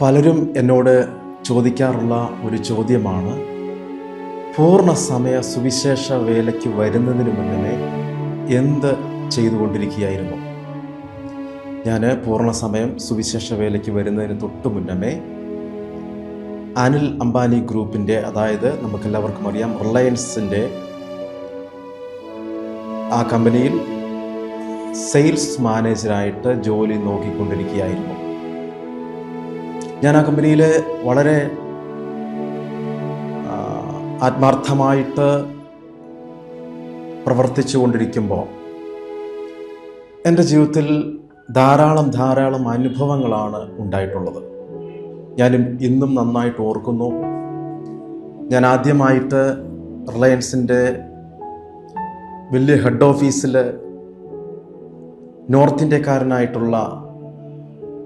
പലരും എന്നോട് ചോദിക്കാറുള്ള ഒരു ചോദ്യമാണ്, പൂർണ്ണ സമയ സുവിശേഷ വേലയ്ക്ക് വരുന്നതിന് മുന്നമേ എന്ത് ചെയ്തുകൊണ്ടിരിക്കുകയായിരുന്നു? ഞാൻ പൂർണ്ണ സമയം സുവിശേഷ വേലയ്ക്ക് വരുന്നതിന് തൊട്ട് മുന്നമേ അനിൽ അംബാനി ഗ്രൂപ്പിൻ്റെ, അതായത് നമുക്കെല്ലാവർക്കും അറിയാം റിലയൻസിൻ്റെ ആ കമ്പനിയിൽ സെയിൽസ് മാനേജറായിട്ട് ജോലി നോക്കിക്കൊണ്ടിരിക്കുകയായിരുന്നു. ഞാൻ ആ കമ്പനിയിൽ വളരെ ആത്മാർത്ഥമായിട്ട് പ്രവർത്തിച്ചു കൊണ്ടിരിക്കുമ്പോൾ എൻ്റെ ജീവിതത്തിൽ ധാരാളം അനുഭവങ്ങളാണ് ഉണ്ടായിട്ടുള്ളത്. ഞാനും ഇന്നും നന്നായിട്ട് ഓർക്കുന്നു. ഞാൻ ആദ്യമായിട്ട് റിലയൻസിൻ്റെ വലിയ ഹെഡ് ഓഫീസിൽ നോർത്ത് ഇന്ത്യക്കാരനായിട്ടുള്ള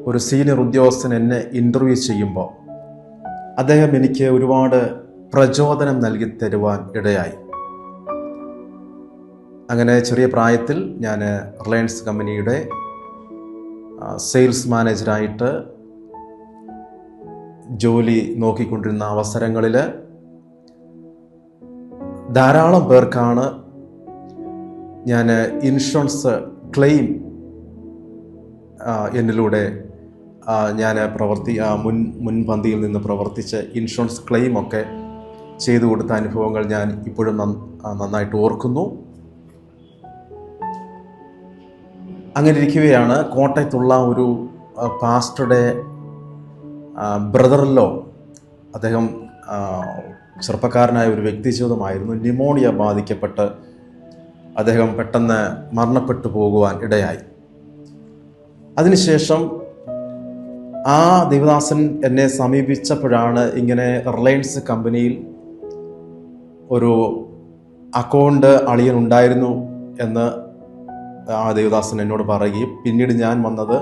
ഒരു സീനിയർ ഉദ്യോഗസ്ഥൻ എന്നെ ഇൻ്റർവ്യൂ ചെയ്യുമ്പോൾ അദ്ദേഹം എനിക്ക് ഒരുപാട് പ്രചോദനം നൽകി തരുവാൻ ഇടയായി. അങ്ങനെ ചെറിയ പ്രായത്തിൽ ഞാൻ റിലയൻസ് കമ്പനിയുടെ സെയിൽസ് മാനേജറായിട്ട് ജോലി നോക്കിക്കൊണ്ടിരുന്ന അവസരങ്ങളിൽ ധാരാളം പേർക്കാണ് ഞാൻ ഇൻഷുറൻസ് ക്ലെയിം എന്നിലൂടെ ഞാൻ മുൻപന്തിയിൽ നിന്ന് പ്രവർത്തിച്ച് ഇൻഷുറൻസ് ക്ലെയിമൊക്കെ ചെയ്തു കൊടുത്ത അനുഭവങ്ങൾ ഞാൻ ഇപ്പോഴും നന്നായിട്ട് ഓർക്കുന്നു. അങ്ങനെ ഇരിക്കുകയാണ് കോട്ടയത്തുള്ള ഒരു പാസ്റ്ററുടെ ബ്രദറിലോ, അദ്ദേഹം ചെറുപ്പക്കാരനായ ഒരു വ്യക്തി ജീവിതമായിരുന്നു. ന്യൂമോണിയ ബാധിക്കപ്പെട്ട് അദ്ദേഹം പെട്ടെന്ന് മരണപ്പെട്ടു പോകുവാൻ ഇടയായി. അതിനുശേഷം ആ ദേവദാസൻ എന്നെ സമീപിച്ചപ്പോഴാണ് ഇങ്ങനെ റിലയൻസ് കമ്പനിയിൽ ഒരു അക്കൗണ്ട് അളിയനുണ്ടായിരുന്നു എന്ന് ആ ദേവദാസൻ എന്നോട് പറയുകയും, പിന്നീട് ഞാൻ വന്നത്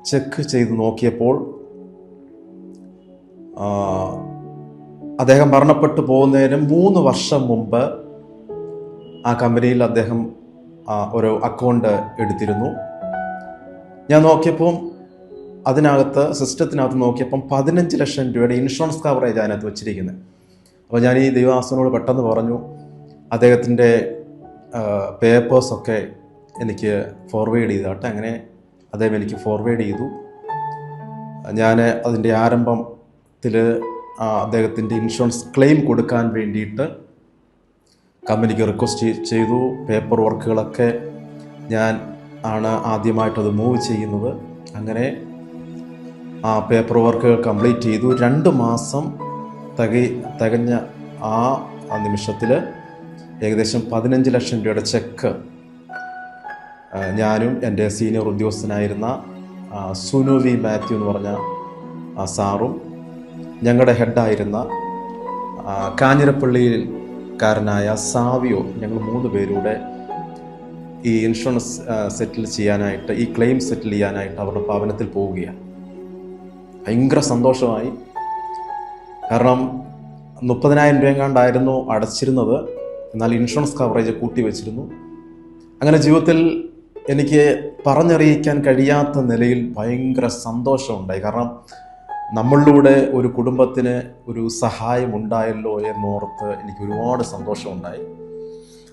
ചെക്ക് ചെയ്ത് നോക്കിയപ്പോൾ അദ്ദേഹം മരണപ്പെട്ടു പോകുന്നതിന് 3 വർഷം മുമ്പ് ആ കമ്പനിയിൽ അദ്ദേഹം ഒരു അക്കൗണ്ട് എടുത്തിരുന്നു. ഞാൻ നോക്കിയപ്പം അതിനകത്ത് സിസ്റ്റത്തിനകത്ത് നോക്കിയപ്പം 15 ലക്ഷം രൂപയുടെ ഇൻഷുറൻസ് കവറേജ് അതിനകത്ത് വെച്ചിരിക്കുന്നത്. അപ്പോൾ ഞാൻ ഈ ദേവദാസനോട് പെട്ടെന്ന് പറഞ്ഞു, അദ്ദേഹത്തിൻ്റെ പേപ്പേഴ്സൊക്കെ എനിക്ക് ഫോർവേഡ് ചെയ്താട്ടെ. അങ്ങനെ അദ്ദേഹം എനിക്ക് ഫോർവേഡ് ചെയ്തു. ഞാൻ അതിൻ്റെ ആരംഭത്തിൽ അദ്ദേഹത്തിൻ്റെ ഇൻഷുറൻസ് ക്ലെയിം കൊടുക്കാൻ വേണ്ടിയിട്ട് കമ്പനിക്ക് റിക്വസ്റ്റ് ചെയ്തു. പേപ്പർ വർക്കുകളൊക്കെ ഞാൻ ആണ് ആദ്യമായിട്ടത് മൂവ് ചെയ്യുന്നത്. അങ്ങനെ ആ പേപ്പർ വർക്കുകൾ കംപ്ലീറ്റ് ചെയ്തു. 2 മാസം തികഞ്ഞ ആ നിമിഷത്തിൽ ഏകദേശം 15 ലക്ഷം രൂപയുടെ ചെക്ക് ഞാനും എൻ്റെ സീനിയർ ഉദ്യോഗസ്ഥനായിരുന്ന സുനു വി മാത്യു എന്ന് പറഞ്ഞ സാറും ഞങ്ങളുടെ ഹെഡായിരുന്ന കാഞ്ഞിരപ്പള്ളിക്കാരനായ സാവിയോ, ഞങ്ങൾ 3 പേരൂടെ ഈ ഇൻഷുറൻസ് സെറ്റിൽ ചെയ്യാനായിട്ട്, ഈ ക്ലെയിം സെറ്റിൽ ചെയ്യാനായിട്ട് അവരുടെ ഭവനത്തിൽ പോവുകയാണ്. ഭയങ്കര സന്തോഷമായി. കാരണം 30,000 രൂപ എങ്ങാണ്ടായിരുന്നു അടച്ചിരുന്നത്, എന്നാൽ ഇൻഷുറൻസ് കവറേജ് കൂട്ടി വെച്ചിരുന്നു. അങ്ങനെ ജീവിതത്തിൽ എനിക്ക് പറഞ്ഞറിയിക്കാൻ കഴിയാത്ത നിലയിൽ ഭയങ്കര സന്തോഷമുണ്ടായി. കാരണം നമ്മളിലൂടെ ഒരു കുടുംബത്തിന് ഒരു സഹായം ഉണ്ടായല്ലോ എന്നോർത്ത് എനിക്ക് ഒരുപാട് സന്തോഷമുണ്ടായി.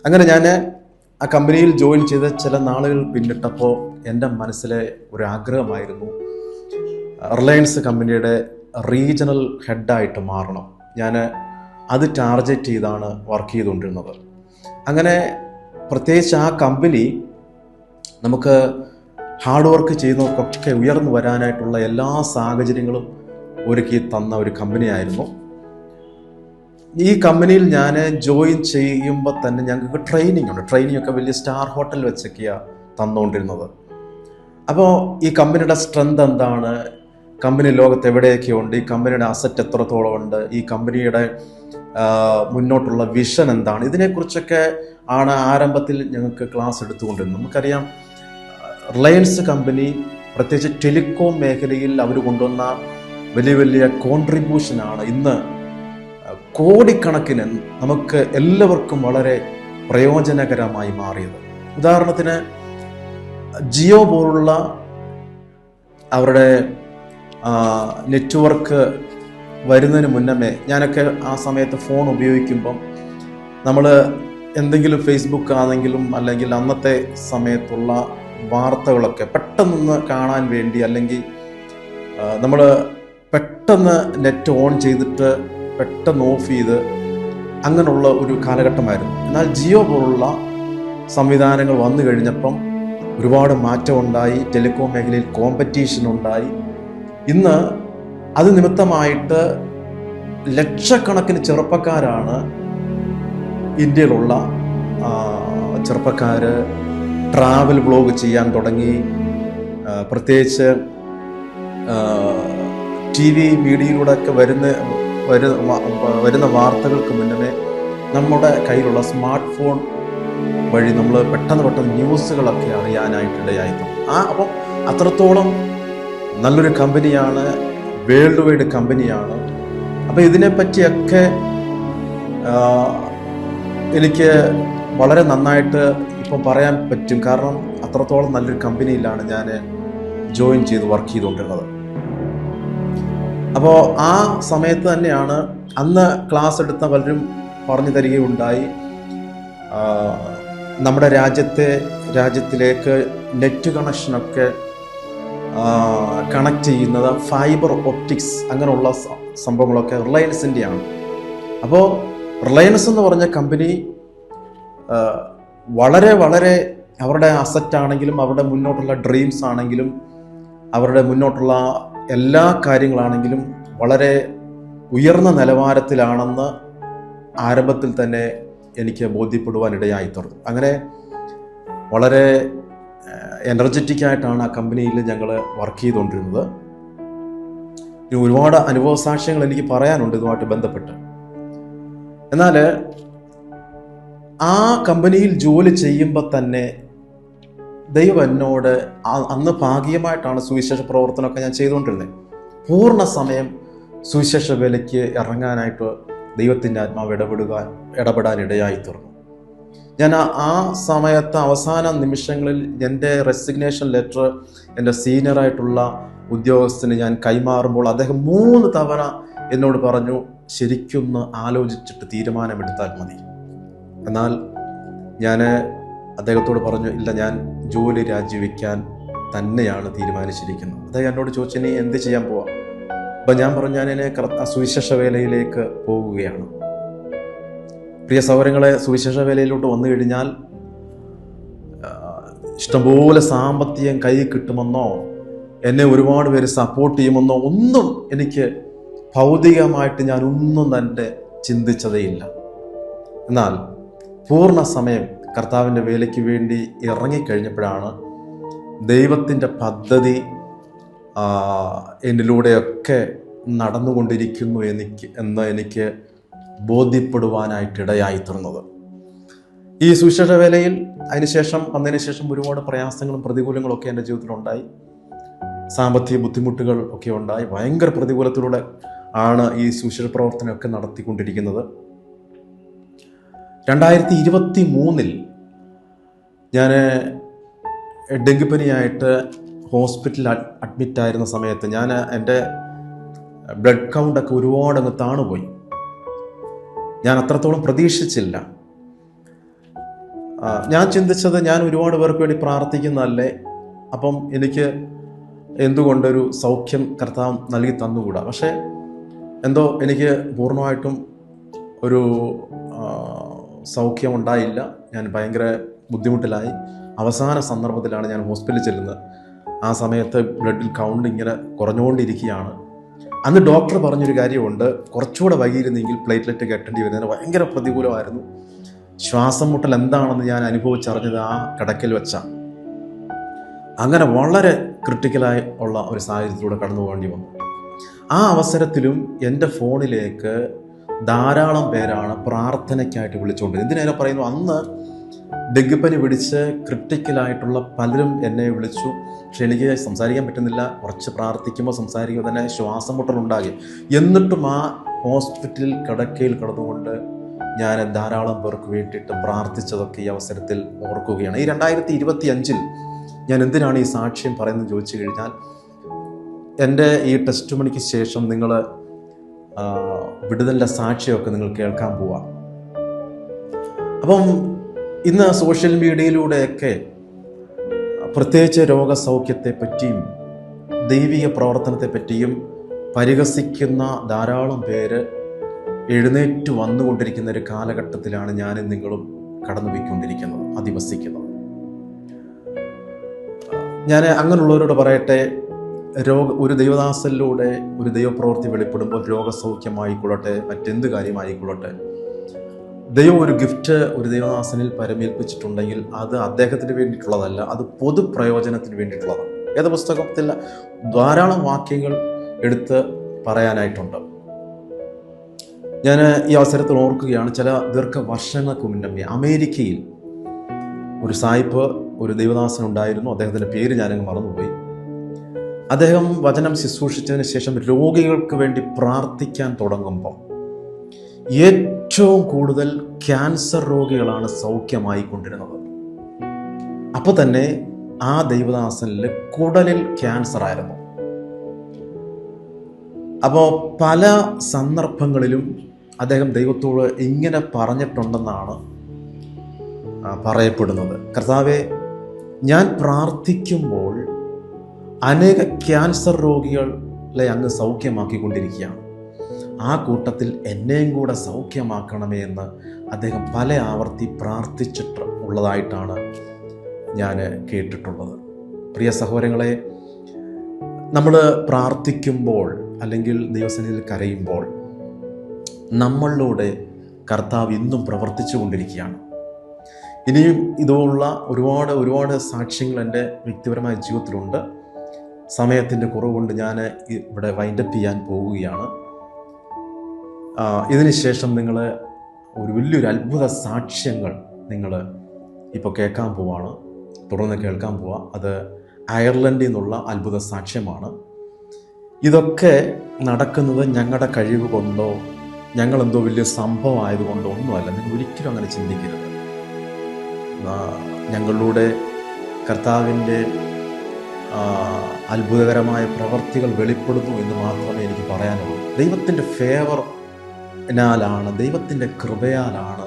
അങ്ങനെ ഞാൻ ആ കമ്പനിയിൽ ജോയിൻ ചെയ്ത് ചില നാളുകൾ പിന്നിട്ടപ്പോൾ എൻ്റെ മനസ്സിലെ ഒരു ആഗ്രഹമായിരുന്നു, റിലയൻസ് കമ്പനിയുടെ റീജിയണൽ ഹെഡായിട്ട് മാറണം. ഞാൻ അത് ടാർഗറ്റ് ചെയ്താണ് വർക്ക് ചെയ്തുകൊണ്ടിരുന്നത്. അങ്ങനെ പ്രത്യേകിച്ച് ആ കമ്പനി നമുക്ക് ഹാർഡ് വർക്ക് ചെയ്യുന്നവർക്കൊക്കെ ഉയർന്നു വരാനായിട്ടുള്ള എല്ലാ സാഹചര്യങ്ങളും ഒരുക്കി തന്ന ഒരു കമ്പനിയായിരുന്നു. ഈ കമ്പനിയിൽ ഞാൻ ജോയിൻ ചെയ്യുമ്പോൾ തന്നെ ഞങ്ങൾക്ക് ട്രെയിനിങ് ഉണ്ട്. ട്രെയിനിങ് ഒക്കെ വലിയ സ്റ്റാർ ഹോട്ടൽ വെച്ചൊക്കെയാണ് തന്നുകൊണ്ടിരുന്നത്. അപ്പോൾ ഈ കമ്പനിയുടെ സ്ട്രെങ്ത് എന്താണ്, കമ്പനി ലോകത്ത് എവിടെയൊക്കെ ഉണ്ട്, ഈ കമ്പനിയുടെ അസറ്റ് എത്രത്തോളം ഉണ്ട്, ഈ കമ്പനിയുടെ മുന്നോട്ടുള്ള വിഷൻ എന്താണ്, ഇതിനെക്കുറിച്ചൊക്കെ ആണ് ആരംഭത്തിൽ ഞങ്ങൾക്ക് ക്ലാസ് എടുത്തുകൊണ്ടിരുന്നത്. നമുക്കറിയാം റിലയൻസ് കമ്പനി പ്രത്യേകിച്ച് ടെലികോം മേഖലയിൽ അവർ കൊണ്ടുവന്ന വലിയ കോൺട്രിബ്യൂഷനാണ് ഇന്ന് കോടിക്കണക്കിന് നമുക്ക് എല്ലാവർക്കും വളരെ പ്രയോജനകരമായി മാറിയത്. ഉദാഹരണത്തിന് ജിയോ പോലുള്ള അവരുടെ നെറ്റ്വർക്ക് വരുന്നതിന് മുന്നമേ ഞാനൊക്കെ ആ സമയത്ത് ഫോൺ ഉപയോഗിക്കുമ്പം നമ്മൾ എന്തെങ്കിലും ഫേസ്ബുക്ക് ആണെങ്കിലും അല്ലെങ്കിൽ അന്നത്തെ സമയത്തുള്ള വാർത്തകളൊക്കെ പെട്ടെന്ന് കാണാൻ വേണ്ടി, അല്ലെങ്കിൽ നമ്മൾ പെട്ടെന്ന് നെറ്റ് ഓൺ ചെയ്തിട്ട് പെട്ടെന്ന് ഓഫ് ചെയ്ത് അങ്ങനെയുള്ള ഒരു കാലഘട്ടമായിരുന്നു. എന്നാൽ ജിയോ പോലുള്ള സംവിധാനങ്ങൾ വന്നു കഴിഞ്ഞപ്പം ഒരുപാട് മാറ്റം ഉണ്ടായി. ടെലികോം മേഖലയിൽ കോമ്പറ്റീഷൻ ഉണ്ടായി. ഇന്ന് അത് നിമിത്തമായിട്ട് ലക്ഷക്കണക്കിന് ചെറുപ്പക്കാരാണ് ഇന്ത്യയിലുള്ള ചെറുപ്പക്കാർ ട്രാവൽ വ്ലോഗ് ചെയ്യാൻ തുടങ്ങി. പ്രത്യേകിച്ച് ടി വി മീഡിയയിലൂടെയൊക്കെ വരുന്ന വാർത്തകൾക്ക് മുന്നമേ നമ്മുടെ കയ്യിലുള്ള സ്മാർട്ട് ഫോൺ വഴി നമ്മൾ പെട്ടെന്ന് ന്യൂസുകളൊക്കെ അറിയാനായിട്ടിടയായിരുന്നു. അപ്പം അത്രത്തോളം നല്ലൊരു കമ്പനിയാണ്, വേൾഡ് വൈഡ് കമ്പനിയാണ്. അപ്പോൾ ഇതിനെപ്പറ്റിയൊക്കെ എനിക്ക് വളരെ നന്നായിട്ട് ഇപ്പം പറയാൻ പറ്റും. കാരണം അത്രത്തോളം നല്ലൊരു കമ്പനിയിലാണ് ഞാൻ ജോയിൻ ചെയ്ത് വർക്ക് ചെയ്തുകൊണ്ടിരുന്നത്. അപ്പോൾ ആ സമയത്ത് തന്നെയാണ് അന്ന് ക്ലാസ് എടുത്ത പലരും പറഞ്ഞു തരികയുണ്ടായി, നമ്മുടെ രാജ്യത്തിലേക്ക് നെറ്റ് കണക്ഷനൊക്കെ കണക്ട് ചെയ്യുന്നത് ഫൈബർ ഒപ്റ്റിക്സ് അങ്ങനെയുള്ള സംഭവങ്ങളൊക്കെ റിലയൻസിൻ്റെയാണ്. അപ്പോൾ റിലയൻസ് എന്ന് പറഞ്ഞ കമ്പനി വളരെ അവരുടെ അസറ്റ് ആണെങ്കിലും അവരുടെ മുന്നോട്ടുള്ള ഡ്രീംസ് ആണെങ്കിലും അവരുടെ മുന്നോട്ടുള്ള എല്ലാ കാര്യങ്ങളാണെങ്കിലും വളരെ ഉയർന്ന നിലവാരത്തിലാണെന്ന് ആരംഭത്തിൽ തന്നെ എനിക്ക് ബോധ്യപ്പെടുവാനിടയായി തീർന്നു. അങ്ങനെ വളരെ എനർജറ്റിക് ആയിട്ടാണ് ആ കമ്പനിയിൽ ഞങ്ങൾ വർക്ക് ചെയ്തുകൊണ്ടിരുന്നത്. ഇനി ഒരുപാട് അനുഭവ സാക്ഷ്യങ്ങൾ എനിക്ക് പറയാനുണ്ട് ഇതുമായിട്ട് ബന്ധപ്പെട്ട്. എന്നാൽ ആ കമ്പനിയിൽ ജോലി ചെയ്യുമ്പോൾ തന്നെ ദൈവം എന്നോട് അന്ന് ഭാഗികമായിട്ടാണ് സുവിശേഷ പ്രവർത്തനമൊക്കെ ഞാൻ ചെയ്തുകൊണ്ടിരുന്നത്. പൂർണ്ണ സമയം സുവിശേഷ വേലയ്ക്ക് ഇറങ്ങാനായിട്ട് ദൈവത്തിൻ്റെ ആത്മാവ് ഇടപെടാൻ ഇടയായി തീർന്നു. ഞാൻ ആ സമയത്ത് അവസാന നിമിഷങ്ങളിൽ എൻ്റെ റെസിഗ്നേഷൻ ലെറ്റർ എൻ്റെ സീനിയറായിട്ടുള്ള ഉദ്യോഗസ്ഥന് ഞാൻ കൈമാറുമ്പോൾ അദ്ദേഹം 3 തവണ എന്നോട് പറഞ്ഞു, ശരിക്കൊന്ന് ആലോചിച്ചിട്ട് തീരുമാനമെടുത്താൽ മതി. എന്നാൽ ഞാൻ അദ്ദേഹത്തോട് പറഞ്ഞു, ഇല്ല, ഞാൻ ജോലി രാജിവെക്കാൻ തന്നെയാണ് തീരുമാനിച്ചിരിക്കുന്നത്. അദ്ദേഹം എന്നോട് ചോദിച്ചു, ഇനി എന്ത് ചെയ്യാൻ പോവാം? അപ്പം ഞാൻ പറഞ്ഞു, ഞാൻ സുവിശേഷ വേലയിലേക്ക് പോവുകയാണ്. പ്രിയ സഹോദരങ്ങളെ, സുവിശേഷ വേലയിലോട്ട് വന്നു കഴിഞ്ഞാൽ ഇഷ്ടംപോലെ സാമ്പത്തികം കൈ കിട്ടുമെന്നോ എന്നെ ഒരുപാട് പേര് സപ്പോർട്ട് ചെയ്യുമെന്നോ ഒന്നും എനിക്ക് ഭൗതികമായിട്ട് ഞാനൊന്നും തന്നെ ചിന്തിച്ചതേയില്ല. എന്നാൽ പൂർണ്ണ സമയം കർത്താവിൻ്റെ വേലയ്ക്ക് വേണ്ടി ഇറങ്ങിക്കഴിഞ്ഞപ്പോഴാണ് ദൈവത്തിൻ്റെ പദ്ധതി എന്നിലൂടെയൊക്കെ നടന്നുകൊണ്ടിരിക്കുന്നു എന്ന് എനിക്ക് ബോധ്യപ്പെടുവാനായിട്ടിടയായി തീർന്നത്. ഈ സുവിശേഷ വേലയിൽ വന്നതിന് ശേഷം ഒരുപാട് പ്രയാസങ്ങളും പ്രതികൂലങ്ങളും ഒക്കെ എൻ്റെ ജീവിതത്തിലുണ്ടായി. സാമ്പത്തിക ബുദ്ധിമുട്ടുകൾ ഒക്കെ ഉണ്ടായി. ഭയങ്കര പ്രതികൂലത്തിലൂടെ ആണ് ഈ സുവിശേഷ പ്രവർത്തനമൊക്കെ നടത്തിക്കൊണ്ടിരിക്കുന്നത്. 2023 ഞാൻ ഡെങ്കിപ്പനിയായിട്ട് ഹോസ്പിറ്റലിൽ അഡ്മിറ്റായിരുന്ന സമയത്ത് എൻ്റെ ബ്ലഡ് കൗണ്ടൊക്കെ ഒരുപാട് അങ്ങ് താണുപോയി. ഞാൻ അത്രത്തോളം പ്രതീക്ഷിച്ചില്ല. ഞാൻ ചിന്തിച്ചത്, ഞാൻ ഒരുപാട് പേർക്ക് വേണ്ടി പ്രാർത്ഥിക്കുന്നതല്ലേ, അപ്പം എനിക്ക് എന്തുകൊണ്ടൊരു സൗഖ്യം കർത്താവ് നൽകി തന്നുകൂടാ. പക്ഷേ എന്തോ എനിക്ക് പൂർണ്ണമായിട്ടും ഒരു സൗഖ്യം ഉണ്ടായില്ല. ഞാൻ ഭയങ്കര ബുദ്ധിമുട്ടിലായി. അവസാന സന്ദർഭത്തിലാണ് ഞാൻ ഹോസ്പിറ്റലിൽ ചെല്ലുന്നത്. ആ സമയത്ത് ബ്ലഡിൽ കൗണ്ട് ഇങ്ങനെ കുറഞ്ഞുകൊണ്ടിരിക്കുകയാണ്. അന്ന് ഡോക്ടർ പറഞ്ഞൊരു കാര്യമുണ്ട്, കുറച്ചുകൂടെ വൈകിയിരുന്നെങ്കിൽ പ്ലേറ്റ്ലെറ്റ് കെട്ടേണ്ടി വരുന്നതിന് ഭയങ്കര പ്രതികൂലമായിരുന്നു. ശ്വാസം മുട്ടൽ എന്താണെന്ന് ഞാൻ അനുഭവിച്ചറിഞ്ഞത് ആ കിടക്കൽ വെച്ചാണ്. അങ്ങനെ വളരെ ക്രിട്ടിക്കലായി ഉള്ള ഒരു സാഹചര്യത്തിലൂടെ കടന്നു പോകേണ്ടി വന്നു. ആ അവസരത്തിലും എൻ്റെ ഫോണിലേക്ക് ധാരാളം പേരാണ് പ്രാർത്ഥനയ്ക്കായിട്ട് വിളിച്ചുകൊണ്ടിരുന്നത്. എന്തിനേറെ പറയുന്നു, അന്ന് ഡെങ്കിപ്പനി പിടിച്ച് ക്രിട്ടിക്കലായിട്ടുള്ള പലരും എന്നെ വിളിച്ചു. പക്ഷെ എനിക്ക് സംസാരിക്കാൻ പറ്റുന്നില്ല. കുറച്ച് പ്രാർത്ഥിക്കുമ്പോൾ സംസാരിക്കുമ്പോൾ തന്നെ ശ്വാസം മുട്ടലുണ്ടാകി. എന്നിട്ടും ആ ഹോസ്പിറ്റൽ കിടക്കയിൽ കിടന്നുകൊണ്ട് ഞാൻ ധാരാളം പേർക്ക് വേണ്ടിയിട്ട് പ്രാർത്ഥിച്ചതൊക്കെ ഈ അവസരത്തിൽ ഓർക്കുകയാണ്. ഈ 2025 ഞാൻ എന്തിനാണ് ഈ സാക്ഷ്യം പറയുന്നത് ചോദിച്ചു കഴിഞ്ഞാൽ, എൻ്റെ ഈ ടെസ്റ്റ് മണിക്ക് ശേഷം നിങ്ങൾ വിടുതലിൻ്റെ സാക്ഷിയൊക്കെ നിങ്ങൾ കേൾക്കാൻ പോവാം. അപ്പം ഇന്ന് സോഷ്യൽ മീഡിയയിലൂടെയൊക്കെ പ്രത്യേകിച്ച് രോഗസൗഖ്യത്തെ പറ്റിയും ദൈവിക പ്രവർത്തനത്തെ പറ്റിയും പരിഹസിക്കുന്ന ധാരാളം പേര് എഴുന്നേറ്റ് വന്നുകൊണ്ടിരിക്കുന്ന ഒരു കാലഘട്ടത്തിലാണ് ഞാനും നിങ്ങളും കടന്നുപോയിക്കൊണ്ടിരിക്കുന്നത്, അധിവസിക്കുന്നത്. ഞാൻ അങ്ങനെയുള്ളവരോട് പറയട്ടെ, ഒരു ദൈവദാസനിലൂടെ ഒരു ദൈവപ്രവൃത്തി വെളിപ്പെടുമ്പോൾ രോഗസൗഖ്യമായിക്കൊള്ളട്ടെ, മറ്റെന്ത് കാര്യമായിക്കൊള്ളട്ടെ, ദൈവം ഒരു ഗിഫ്റ്റ് ഒരു ദൈവദാസനിൽ പരമേൽപ്പിച്ചിട്ടുണ്ടെങ്കിൽ അത് അദ്ദേഹത്തിന് വേണ്ടിയിട്ടുള്ളതല്ല, അത് പൊതുപ്രയോജനത്തിന് വേണ്ടിയിട്ടുള്ളതാണ്. വേദപുസ്തകത്തിൽ ധാരാളം വാക്യങ്ങൾ എടുത്ത് പറയാനായിട്ടുണ്ട്. ഞാൻ ഈ അവസരത്തിൽ ഓർക്കുകയാണ്, ചില ദീർഘവർഷങ്ങൾക്ക് മുന്നേ അമേരിക്കയിൽ ഒരു സായിപ്പ്, ഒരു ദൈവദാസനുണ്ടായിരുന്നു. അദ്ദേഹത്തിൻ്റെ പേര് ഞാനങ്ങ് മറന്നുപോയി. അദ്ദേഹം വചനം ശുശ്രൂഷിച്ചതിന് ശേഷം രോഗികൾക്ക് വേണ്ടി പ്രാർത്ഥിക്കാൻ തുടങ്ങുമ്പോൾ ഏറ്റവും കൂടുതൽ ക്യാൻസർ രോഗികളാണ് സൗഖ്യമായിക്കൊണ്ടിരുന്നത്. അപ്പോൾ തന്നെ ആ ദൈവദാസനിൽ കുടലിൽ ക്യാൻസർ ആയിരുന്നു. അപ്പോൾ പല സന്ദർഭങ്ങളിലും അദ്ദേഹം ദൈവത്തോട് ഇങ്ങനെ പറഞ്ഞിട്ടുണ്ടെന്നാണ് പറയപ്പെടുന്നത്. കർത്താവേ, ഞാൻ പ്രാർത്ഥിക്കുമ്പോൾ അനേക ക്യാൻസർ രോഗികളെ അങ്ങ് സൗഖ്യമാക്കിക്കൊണ്ടിരിക്കുകയാണ്. ആ കൂട്ടത്തിൽ എന്നെയും കൂടെ സൗഖ്യമാക്കണമേ എന്ന് അദ്ദേഹം പല ആവർത്തി പ്രാർത്ഥിച്ചിട്ട് ഉള്ളതായിട്ടാണ് ഞാൻ കേട്ടിട്ടുള്ളത്. പ്രിയ സഹോദരങ്ങളെ, നമ്മൾ പ്രാർത്ഥിക്കുമ്പോൾ അല്ലെങ്കിൽ ദൈവസന്നിധിയിൽ കരയുമ്പോൾ നമ്മളിലൂടെ കർത്താവ് ഇന്നും പ്രവർത്തിച്ചു കൊണ്ടിരിക്കുകയാണ്. ഇനിയും ഇതുപോലുള്ള ഒരുപാട് സാക്ഷ്യങ്ങൾ എൻ്റെ വ്യക്തിപരമായ ജീവിതത്തിലുണ്ട്. സമയത്തിൻ്റെ കുറവുകൊണ്ട് ഞാൻ ഇവിടെ വൈൻഡപ്പ് ചെയ്യാൻ പോവുകയാണ്. ഇതിനുശേഷം നിങ്ങൾ വലിയൊരു അത്ഭുത സാക്ഷ്യങ്ങൾ നിങ്ങൾ ഇപ്പോൾ കേൾക്കാൻ പോവാണ്, തുടർന്ന് കേൾക്കാൻ പോവുക. അത് അയർലൻഡിൽ നിന്നുള്ള അത്ഭുത സാക്ഷ്യമാണ്. ഇതൊക്കെ നടക്കുന്നത് ഞങ്ങളുടെ കഴിവ് കൊണ്ടോ ഞങ്ങളെന്തോ വലിയ സംഭവം ആയതുകൊണ്ടോ ഒന്നുമല്ല. നിങ്ങൾ ഒരിക്കലും അങ്ങനെ ചിന്തിക്കരുത്. ഞങ്ങളിലൂടെ കർത്താവിൻ്റെ അത്ഭുതകരമായ പ്രവർത്തികൾ വെളിപ്പെടുന്നു എന്ന് മാത്രമേ എനിക്ക് പറയാനുള്ളൂ. ദൈവത്തിൻ്റെ ഫേവറിനാലാണ്, ദൈവത്തിൻ്റെ കൃപയാലാണ്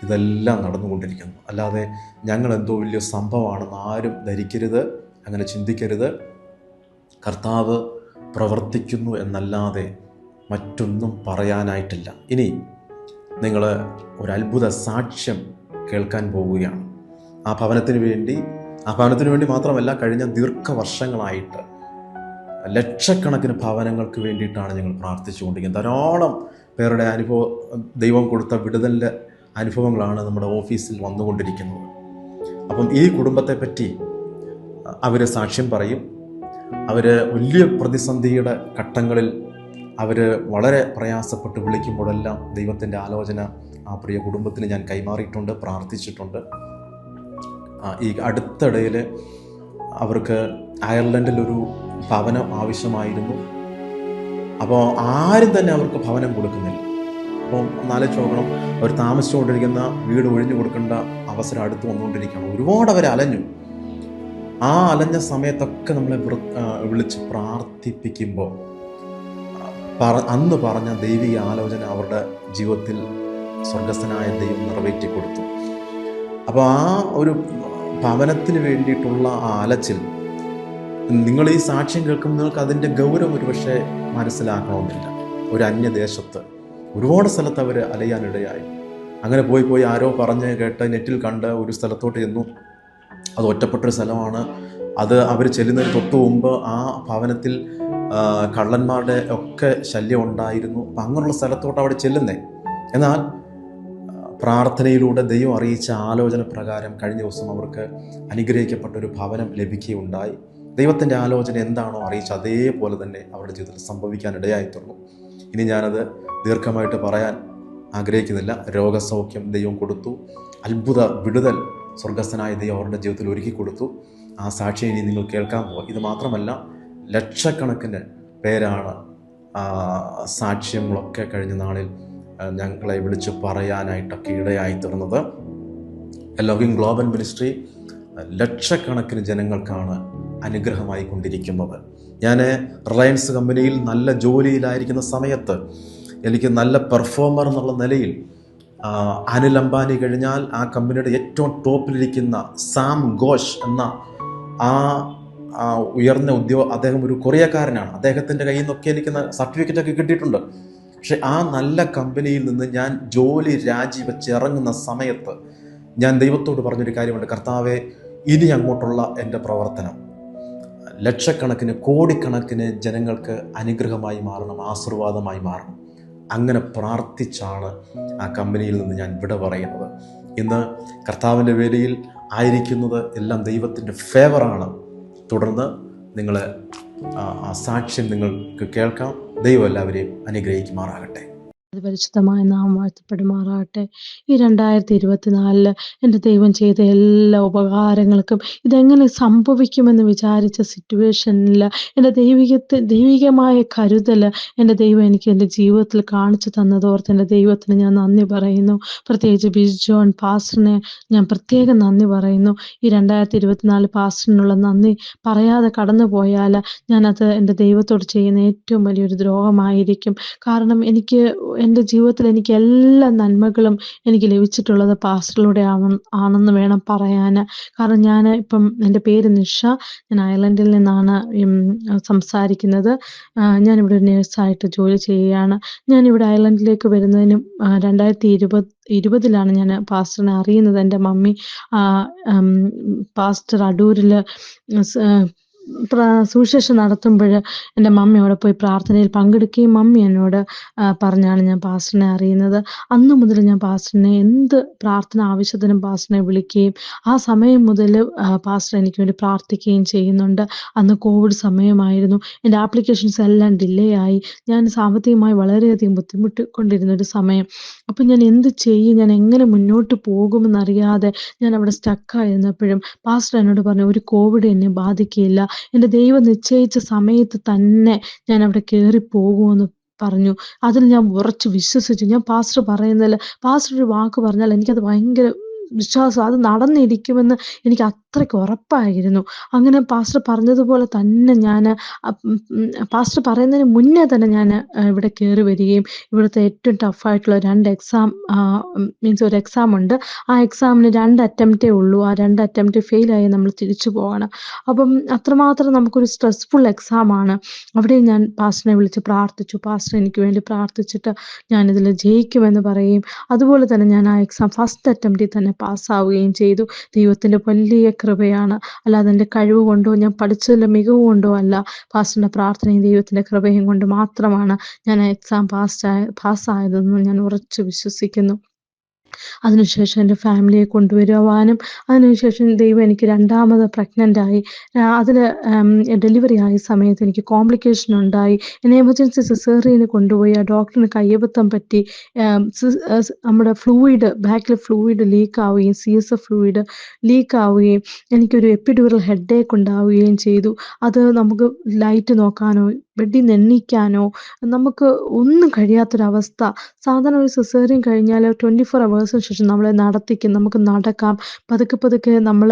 ഇതെല്ലാം നടന്നുകൊണ്ടിരിക്കുന്നത്. അല്ലാതെ ഞങ്ങളെന്തോ വലിയ സംഭവമാണെന്ന് ആരും ധരിക്കരുത്, അങ്ങനെ ചിന്തിക്കരുത്. കർത്താവ് പ്രവർത്തിക്കുന്നു എന്നല്ലാതെ മറ്റൊന്നും പറയാനായിട്ടില്ല. ഇനി നിങ്ങൾ ഒരു അത്ഭുത സാക്ഷ്യം കേൾക്കാൻ പോവുകയാണ്. ആ ഭവനത്തിന് വേണ്ടി മാത്രമല്ല, കഴിഞ്ഞ ദീർഘവർഷങ്ങളായിട്ട് ലക്ഷക്കണക്കിന് ഭവനങ്ങൾക്ക് വേണ്ടിയിട്ടാണ് ഞങ്ങൾ പ്രാർത്ഥിച്ചുകൊണ്ടിരിക്കുന്നത്. ധാരാളം പേരുടെ ദൈവം കൊടുത്ത വിടുതലിൻ്റെ അനുഭവങ്ങളാണ് നമ്മുടെ ഓഫീസിൽ വന്നുകൊണ്ടിരിക്കുന്നത്. അപ്പം ഈ കുടുംബത്തെ പറ്റി അവർ സാക്ഷ്യം പറയും. അവർ വലിയ പ്രതിസന്ധിയുടെ ഘട്ടങ്ങളിൽ അവർ വളരെ പ്രയാസപ്പെട്ട് വിളിക്കുമ്പോഴെല്ലാം ദൈവത്തിൻ്റെ ആലോചന ആ പ്രിയ കുടുംബത്തിന് ഞാൻ കൈമാറിയിട്ടുണ്ട്, പ്രാർത്ഥിച്ചിട്ടുണ്ട്. ഈ അടുത്തിടയിൽ അവർക്ക് അയർലൻഡിലൊരു ഭവനം ആവശ്യമായിരുന്നു. അപ്പോൾ ആരും തന്നെ അവർക്ക് ഭവനം കൊടുക്കുന്നില്ല. അപ്പോൾ ആലോചിച്ച് നോക്കണം, അവർ താമസിച്ചുകൊണ്ടിരിക്കുന്ന വീട് ഒഴിഞ്ഞു കൊടുക്കേണ്ട അവസരം അടുത്ത് വന്നുകൊണ്ടിരിക്കണം. ഒരുപാട് അവർ അലഞ്ഞു. ആ അലഞ്ഞ സമയത്തൊക്കെ നമ്മളെ വിളിച്ച് പ്രാർത്ഥിപ്പിക്കുമ്പോൾ അന്ന് പറഞ്ഞ ദൈവിക ആലോചന അവരുടെ ജീവിതത്തിൽ സ്വർഗസ്ഥനായ ദൈവം നിറവേറ്റി കൊടുത്തു. അപ്പോൾ ആ ഒരു ഭവനത്തിന് വേണ്ടിയിട്ടുള്ള ആ അലച്ചിൽ, നിങ്ങൾ ഈ സാക്ഷ്യം കേൾക്കുമ്പോൾ നിങ്ങൾക്ക് അതിൻ്റെ ഗൗരവം ഒരുപക്ഷെ മനസ്സിലാക്കണമെന്നില്ല. ഒരു അന്യദേശത്ത് ഒരുപാട് സ്ഥലത്ത് അവർ അലയാനിടയായി. അങ്ങനെ പോയി ആരോ പറഞ്ഞ് കേട്ട് നെറ്റിൽ കണ്ട് ഒരു സ്ഥലത്തോട്ട് ചെന്നു. അത് ഒറ്റപ്പെട്ടൊരു സ്ഥലമാണ്. അത് അവർ ചെല്ലുന്നതിന് തൊട്ട് മുമ്പ് ആ ഭവനത്തിൽ കള്ളന്മാരുടെ ഒക്കെ ശല്യം ഉണ്ടായിരുന്നു. അപ്പം അങ്ങനെയുള്ള സ്ഥലത്തോട്ട് അവിടെ ചെല്ലുന്നേ. എന്നാൽ പ്രാർത്ഥനയിലൂടെ ദൈവം അറിയിച്ച ആലോചന പ്രകാരം കഴിഞ്ഞ ദിവസം അവർക്ക് അനുഗ്രഹിക്കപ്പെട്ടൊരു ഭവനം ലഭിക്കുകയുണ്ടായി. ദൈവത്തിൻ്റെ ആലോചന എന്താണോ അറിയിച്ച അതേപോലെ തന്നെ അവരുടെ ജീവിതത്തിൽ സംഭവിക്കാനിടയായി തീർന്നു. ഇനി ഞാനത് ദീർഘമായിട്ട് പറയാൻ ആഗ്രഹിക്കുന്നില്ല. രോഗസൗഖ്യം ദൈവം കൊടുത്തു. അത്ഭുത വിടുതൽ സ്വർഗസ്ഥനായ ദൈവം അവരുടെ ജീവിതത്തിൽ ഒരുക്കി കൊടുത്തു. ആ സാക്ഷ്യം ഇനി നിങ്ങൾ കേൾക്കാൻ പോകുക. ഇത് മാത്രമല്ല, ലക്ഷക്കണക്കിന് പേരാണ് സാക്ഷ്യങ്ങളൊക്കെ കഴിഞ്ഞ നാളിൽ ഞങ്ങളെ വിളിച്ച് പറയാനായിട്ടൊക്കെ ഇടയായി തീർന്നത്. എലോഹിം ഗ്ലോബൽ മിനിസ്ട്രി ലക്ഷക്കണക്കിന് ജനങ്ങൾക്കാണ് അനുഗ്രഹമായി കൊണ്ടിരിക്കുന്നത്. ഞാൻ റിലയൻസ് കമ്പനിയിൽ നല്ല ജോലിയിലായിരിക്കുന്ന സമയത്ത് എനിക്ക് നല്ല പെർഫോമർ എന്നുള്ള നിലയിൽ അനിൽ അംബാനി കഴിഞ്ഞാൽ ആ കമ്പനിയുടെ ഏറ്റവും ടോപ്പിലിരിക്കുന്ന സാം ഘോഷ് എന്ന ആ ഉയർന്ന അദ്ദേഹം ഒരു കൊറിയക്കാരനാണ്. അദ്ദേഹത്തിൻ്റെ കയ്യിൽ നിന്നൊക്കെ എനിക്ക് സർട്ടിഫിക്കറ്റൊക്കെ കിട്ടിയിട്ടുണ്ട്. പക്ഷെ ആ നല്ല കമ്പനിയിൽ നിന്ന് ഞാൻ ജോലി രാജിവെച്ച് ഇറങ്ങുന്ന സമയത്ത് ഞാൻ ദൈവത്തോട് പറഞ്ഞൊരു കാര്യമുണ്ട്, കർത്താവെ, ഇനി അങ്ങോട്ടുള്ള എൻ്റെ പ്രവർത്തനം ലക്ഷക്കണക്കിന് കോടിക്കണക്കിന് ജനങ്ങൾക്ക് അനുഗ്രഹമായി മാറണം, ആശീർവാദമായി മാറണം. അങ്ങനെ പ്രാർത്ഥിച്ചാണ് ആ കമ്പനിയിൽ നിന്ന് ഞാൻ വിട പറയുന്നത്. ഇന്ന് കർത്താവിൻ്റെ വേലയിൽ ആയിരിക്കുന്നത് എല്ലാം ദൈവത്തിൻ്റെ ഫേവറാണ്. തുടർന്ന് നിങ്ങൾ ആ സാക്ഷ്യം നിങ്ങൾക്ക് കേൾക്കാം. ദൈവം എല്ലാവരെയും അനുഗ്രഹിക്കുമാറാകട്ടെ. പരിശുദ്ധമായ നാം വാഴ്ത്തപ്പെടുമാറാകട്ടെ. ഈ 2024 എൻ്റെ ദൈവം ചെയ്ത എല്ലാ ഉപകാരങ്ങൾക്കും ഇതെങ്ങനെ സംഭവിക്കുമെന്ന് വിചാരിച്ച സിറ്റുവേഷനിൽ എൻ്റെ ദൈവികമായ കരുതൽ എൻ്റെ ദൈവം എനിക്ക് എൻ്റെ ജീവിതത്തിൽ കാണിച്ചു തന്നതോർത്ത് എൻ്റെ ദൈവത്തിന് ഞാൻ നന്ദി പറയുന്നു. പ്രത്യേകിച്ച് ബിജു ജോൺ പാസ്റ്ററിനെ ഞാൻ പ്രത്യേകം നന്ദി പറയുന്നു. ഈ 2024 പാസ്റ്ററിനുള്ള നന്ദി പറയാതെ കടന്നു പോയാൽ ഞാനത് എൻ്റെ ദൈവത്തോട് ചെയ്യുന്ന ഏറ്റവും വലിയൊരു ദ്രോഹമായിരിക്കും. കാരണം എൻ്റെ ജീവിതത്തിൽ എനിക്ക് എല്ലാ നന്മകളും എനിക്ക് ലഭിച്ചിട്ടുള്ളത് പാസ്റ്ററിലൂടെ ആണെന്ന് വേണം പറയാൻ. കാരണം ഞാൻ ഇപ്പം എൻ്റെ പേര് നിഷ, ഞാൻ അയർലൻഡിൽ നിന്നാണ് സംസാരിക്കുന്നത്. ഞാനിവിടെ ഒരു നേഴ്സായിട്ട് ജോലി ചെയ്യുകയാണ്. ഞാനിവിടെ അയർലൻഡിലേക്ക് വരുന്നതിനും 2020 ഞാൻ പാസ്റ്ററിനെ അറിയുന്നത്. എൻ്റെ മമ്മി പാസ്റ്റർ അടൂരിൽ സുവിശേഷം നടത്തുമ്പോൾ എൻ്റെ മമ്മി അവിടെ പോയി പ്രാർത്ഥനയിൽ പങ്കെടുക്കുകയും മമ്മി എന്നോട് പറഞ്ഞാണ് ഞാൻ പാസ്റ്ററിനെ അറിയുന്നത്. അന്ന് മുതൽ ഞാൻ പാസ്റ്ററിനെ എന്ത് പ്രാർത്ഥന ആവശ്യത്തിനും പാസ്റ്ററിനെ വിളിക്കുകയും ആ സമയം മുതൽ പാസ്റ്റർ എനിക്ക് വേണ്ടി പ്രാർത്ഥിക്കുകയും ചെയ്യുന്നുണ്ട്. അന്ന് കോവിഡ് സമയമായിരുന്നു. എൻ്റെ ആപ്ലിക്കേഷൻസ് എല്ലാം ഡിലേ ആയി. ഞാൻ സാമ്പത്തികമായി വളരെയധികം ബുദ്ധിമുട്ടിക്കൊണ്ടിരുന്ന ഒരു സമയം. അപ്പം ഞാൻ എന്ത് ചെയ്യും, ഞാൻ എങ്ങനെ മുന്നോട്ട് പോകുമെന്നറിയാതെ ഞാൻ അവിടെ സ്റ്റക്കായിരുന്നപ്പോഴും പാസ്റ്റർ എന്നോട് പറഞ്ഞു, ഒരു കോവിഡ് എന്നെ ബാധിക്കില്ല, എൻ്റെ ദൈവം നിശ്ചയിച്ച സമയത്ത് തന്നെ ഞാൻ അവിടെ കയറി പോകുമെന്ന് പറഞ്ഞു. അതിൽ ഞാൻ ഉറച്ചു വിശ്വസിച്ചു. ഞാൻ പാസ്റ്റർ പറയുന്നതിൽ പാസ്റ്റർ ഒരു വാക്ക് പറഞ്ഞാൽ എനിക്കത് ഭയങ്കര വിശ്വാസം, അത് നടന്നിരിക്കുമെന്ന് എനിക്ക് അത്രയ്ക്ക് ഉറപ്പായിരുന്നു. അങ്ങനെ പാസ്റ്റർ പറഞ്ഞതുപോലെ തന്നെ ഞാൻ പാസ്റ്റർ പറയുന്നതിന് മുന്നേ തന്നെ ഞാൻ ഇവിടെ കയറി വരികയും ഇവിടുത്തെ ഏറ്റവും ടഫായിട്ടുള്ള 2 എക്സാം ഒരു എക്സാം ഉണ്ട്. ആ എക്സാമിന് 2 അറ്റംപ്റ്റേ ഉള്ളൂ. ആ 2 അറ്റംപ്റ്റ് ഫെയിലായി നമ്മൾ തിരിച്ചു പോകണം. അപ്പം അത്രമാത്രം നമുക്കൊരു സ്ട്രെസ്ഫുൾ എക്സാമാണ്. അവിടെ ഞാൻ പാസ്റ്ററിനെ വിളിച്ച് പ്രാർത്ഥിച്ചു. പാസ്റ്റർ എനിക്ക് വേണ്ടി പ്രാർത്ഥിച്ചിട്ട് ഞാനിതിൽ ജയിക്കുമെന്ന് പറയുകയും അതുപോലെ തന്നെ ഞാൻ ആ എക്സാം ഫസ്റ്റ് അറ്റംപ്റ്റിൽ തന്നെ പാസ്സാവുകയും ചെയ്തു. ദൈവത്തിൻ്റെ വലിയ കൃപയാണ്. അല്ലാതെ എൻ്റെ കഴിവ് കൊണ്ടോ ഞാൻ പഠിച്ചതിൻ്റെ മികവ് കൊണ്ടോ അല്ല, പാസ്റ്ററിൻ്റെ പ്രാർത്ഥനയും ദൈവത്തിൻ്റെ കൃപയും കൊണ്ട് മാത്രമാണ് ഞാൻ ആ എക്സാം പാസ്സായതെന്ന് ഞാൻ ഉറച്ചു വിശ്വസിക്കുന്നു. അതിനുശേഷം എൻ്റെ ഫാമിലിയെ കൊണ്ടുവരുവാനും അതിനുശേഷം ദൈവം എനിക്ക് 2ാമത് പ്രഗ്നൻ്റായി. അതിൽ ഡെലിവറി ആയ സമയത്ത് എനിക്ക് കോംപ്ലിക്കേഷൻ ഉണ്ടായി. എന്നെ എമർജൻസി സിസേറിയന് കൊണ്ടുപോയി. ആ ഡോക്ടറിന് കയ്യബദ്ധം പറ്റി നമ്മുടെ ബാക്കിൽ ഫ്ലൂയിഡ് ലീക്ക് ആവുകയും CSF ഫ്ലൂയിഡ് ലീക്ക് ആവുകയും എനിക്കൊരു എപ്പിഡ്യൂറൽ ഹെഡേക്ക് ഉണ്ടാവുകയും ചെയ്തു. അത് നമുക്ക് ലൈറ്റ് നോക്കാനോ ബെഡിൽ നിന്ന് എണീക്കാനോ നമുക്ക് ഒന്നും കഴിയാത്തൊരവസ്ഥ. സാധാരണ ഒരു സിസേറിയൻ കഴിഞ്ഞാൽ 24 hours ശേഷം നമ്മളെ നടത്തിക്കും, നമുക്ക് നടക്കാം, പതുക്കെ നമ്മൾ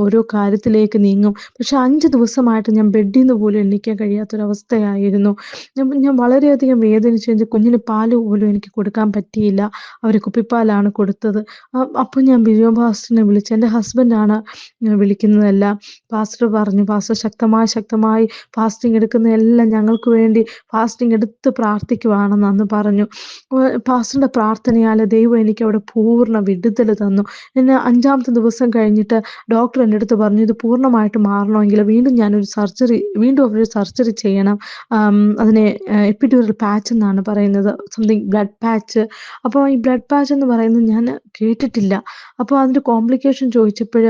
ഓരോ കാര്യത്തിലേക്ക് നീങ്ങും. പക്ഷെ 5 ദിവസമായിട്ട് ഞാൻ ബെഡിൽ നിന്ന് പോലും എണീക്കാൻ കഴിയാത്തൊരവസ്ഥയായിരുന്നു. ഞാൻ വളരെയധികം വേദനിച്ചു. എൻ്റെ കുഞ്ഞിന് പാല് പോലും എനിക്ക് കൊടുക്കാൻ പറ്റിയില്ല. അവർ കുപ്പിപ്പാലാണ് കൊടുത്തത്. അപ്പോൾ ഞാൻ ബിജോ പാസ്റ്ററിനെ വിളിച്ചു. എൻ്റെ ഹസ്ബൻഡാണ് വിളിക്കുന്നതെല്ലാം. പാസ്റ്റർ പറഞ്ഞു, പാസ്റ്റർ ശക്തമായി ഫാസ്റ്റിംഗ് എടുക്കുന്നതെല്ലാം ഞങ്ങൾക്ക് വേണ്ടി ഫാസ്റ്റിംഗ് എടുത്ത് പ്രാർത്ഥിക്കുവാണെന്ന് അന്ന് പറഞ്ഞു. പാസ്റ്ററിൻ്റെ പ്രാർത്ഥനയാൽ ദൈവം എനിക്ക് അവിടെ പൂർണ്ണ വിടുതൽ തന്നു. എന്നെ 5ാമത്തെ ദിവസം കഴിഞ്ഞിട്ട് ഡോക്ടർ എൻ്റെ അടുത്ത് പറഞ്ഞു, ഇത് പൂർണ്ണമായിട്ട് മാറണമെങ്കിൽ വീണ്ടും അവരൊരു സർജറി ചെയ്യണം. അതിനെ എപ്പിഡ്യൂറൽ പാച്ച് എന്നാണ് പറയുന്നത്, സംതിങ് ബ്ലഡ് പാച്ച്. അപ്പോൾ ഈ ബ്ലഡ് പാച്ച് എന്ന് പറയുന്നത് ഞാൻ കേട്ടിട്ടില്ല. അപ്പോൾ അതിൻ്റെ കോംപ്ലിക്കേഷൻ ചോദിച്ചപ്പോൾ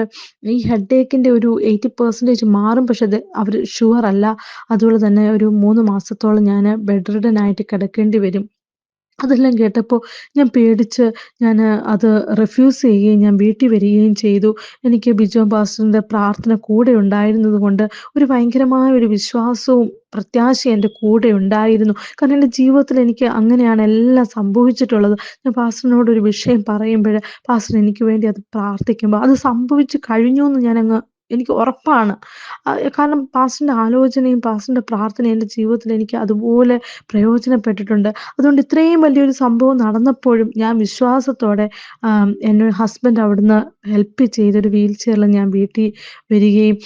ഈ ഹെഡേക്കിൻ്റെ ഒരു 80% മാറും, പക്ഷെ അത് അവർ ഷുവർ അല്ല. അതുപോലെ തന്നെ ഒരു 3 മാസത്തോളം ഞാൻ ബെഡ് റിഡൻ ആയിട്ട് കിടക്കേണ്ടി വരും. അതെല്ലാം കേട്ടപ്പോൾ ഞാൻ പേടിച്ച് അത് റിഫ്യൂസ് ചെയ്യുകയും ഞാൻ വീട്ടിൽ വരികയും ചെയ്തു. എനിക്ക് ബിജോ പാസ്റ്ററിൻ്റെ പ്രാർത്ഥന കൂടെ ഉണ്ടായിരുന്നത് കൊണ്ട് ഒരു ഭയങ്കരമായ ഒരു വിശ്വാസവും പ്രത്യാശയും എൻ്റെ കൂടെ ഉണ്ടായിരുന്നു. കാരണം എൻ്റെ ജീവിതത്തിൽ എനിക്ക് അങ്ങനെയാണ് എല്ലാം സംഭവിച്ചിട്ടുള്ളത്. ഞാൻ പാസ്റ്ററിനോട് ഒരു വിഷയം പറയുമ്പോൾ പാസ്റ്റർ എനിക്ക് വേണ്ടി അത് പ്രാർത്ഥിക്കുമ്പോൾ അത് സംഭവിച്ചു കഴിഞ്ഞു എന്ന് ഞാനങ്ങ് എനിക്ക് ഉറപ്പാണ്. കാരണം പാസ്റ്ററിന്റെ ആലോചനയും പാസ്റ്ററിന്റെ പ്രാർത്ഥനയും എൻ്റെ ജീവിതത്തിൽ എനിക്ക് അതുപോലെ പ്രയോജനപ്പെട്ടിട്ടുണ്ട്. അതുകൊണ്ട് ഇത്രയും വലിയൊരു സംഭവം നടന്നപ്പോഴും ഞാൻ വിശ്വാസത്തോടെ എൻ്റെ ഹസ്ബൻഡ് അവിടുന്ന് ഹെൽപ്പ് ചെയ്തൊരു വീൽ ചെയറിൽ ഞാൻ വീട്ടിൽ വരികയും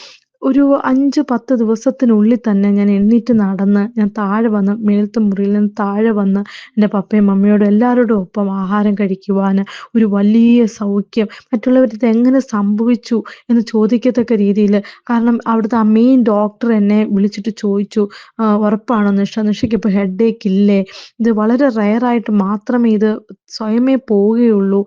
ഒരു 5, 10 ദിവസത്തിനുള്ളിൽ തന്നെ ഞാൻ എണീറ്റ് നടന്ന് ഞാൻ താഴെ വന്ന് മേലത്തെ മുറിയിൽ നിന്ന് താഴെ വന്ന് എൻ്റെ പപ്പയും മമ്മിയോടും എല്ലാവരോടും ഒപ്പം ആഹാരം കഴിക്കുവാന് ഒരു വലിയ സൗഖ്യം. മറ്റുള്ളവർ ഇതെങ്ങനെ സംഭവിച്ചു എന്ന് ചോദിക്കത്തക്ക രീതിയിൽ, കാരണം അവിടുത്തെ ആ മെയിൻ ഡോക്ടർ എന്നെ വിളിച്ചിട്ട് ചോദിച്ചു, "ഉറപ്പാണോ നിഷയ്ക്ക് ഇപ്പോൾ ഹെഡേക്ക് ഇല്ലേ? ഇത് വളരെ റെയറായിട്ട് മാത്രമേ ഇത് സ്വയമേ പോവുകയുള്ളൂ.